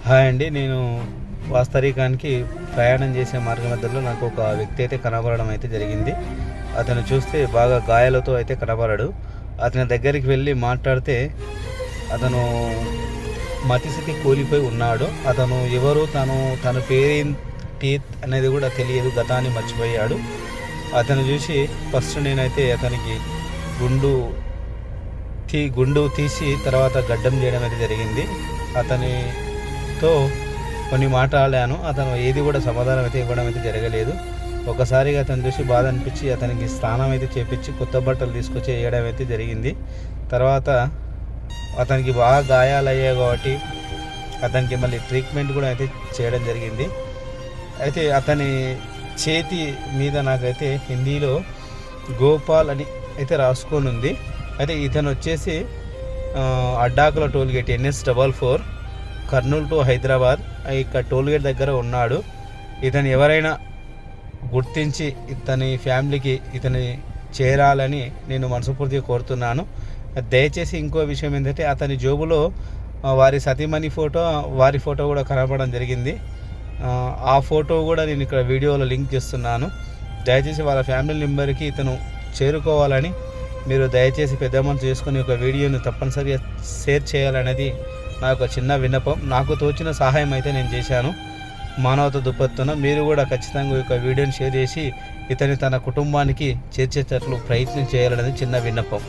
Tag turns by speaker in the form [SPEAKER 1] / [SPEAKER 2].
[SPEAKER 1] Hi అండి. నేను వాస్తరీకానికి ప్రయాణం చేసే మార్గ మధ్యలో నాకు ఒక వ్యక్తి అయితే కనబడడం అయితే జరిగింది. అతను చూస్తే బాగా గాయాలతో అయితే కనబడడు. అతని దగ్గరికి వెళ్ళి మాట్లాడితే అతను మతిస్థితి కూలిపోయి ఉన్నాడు. అతను ఎవరు, తన పేరేంటి అనేది కూడా తెలియదు. గతాన్ని మర్చిపోయాడు. అతను చూసి ఫస్ట్ నేనైతే అతనికి గుండు తీసి తర్వాత గడ్డం చేయడం అయితే జరిగింది. అతనితో కొన్ని మాట్లాడాను. అతను ఏది కూడా సమాధానం అయితే ఇవ్వడం అయితే జరగలేదు. ఒకసారిగా అతను చూసి బాధ అనిపించి అతనికి స్నానం అయితే చేపించి కొత్త బట్టలు తీసుకొచ్చి వేయడం అయితే జరిగింది. తర్వాత అతనికి బాగా గాయాలయ్యాయి కాబట్టి అతనికి మళ్ళీ ట్రీట్మెంట్ కూడా అయితే చేయడం జరిగింది. అయితే అతని చేతి మీద నాకైతే హిందీలో గోపాల్ అని అయితే రాసుకొని ఉంది. అయితే ఇతను వచ్చేసి Addakula toll gate NS44 Kurnool to Hyderabad ఇక్కడ టోల్గేట్ దగ్గర ఉన్నాడు. ఇతను ఎవరైనా గుర్తించి ఇతని ఫ్యామిలీకి ఇతని చేరాలని నేను మనస్ఫూర్తిగా కోరుతున్నాను. దయచేసి ఇంకో విషయం ఏంటంటే అతని జోబులో వారి సతీమణి వారి ఫోటో కూడా కనపడడం జరిగింది. ఆ ఫోటో కూడా నేను ఇక్కడ వీడియోలో లింక్ చేస్తున్నాను. దయచేసి వాళ్ళ ఫ్యామిలీ మెంబర్కి ఇతను చేరుకోవాలని మీరు దయచేసి పెద్ద మనసు చేసుకుని ఒక వీడియోని తప్పనిసరిగా షేర్ చేయాలనేది నా యొక్క చిన్న విన్నపం. నాకు తోచిన సహాయం అయితే నేను చేశాను. మానవత దుప్పత్తున మీరు కూడా ఖచ్చితంగా ఒక వీడియోని షేర్ చేసి ఇతని తన కుటుంబానికి చేర్చేటట్లు ప్రయత్నం చేయాలనేది చిన్న విన్నపం.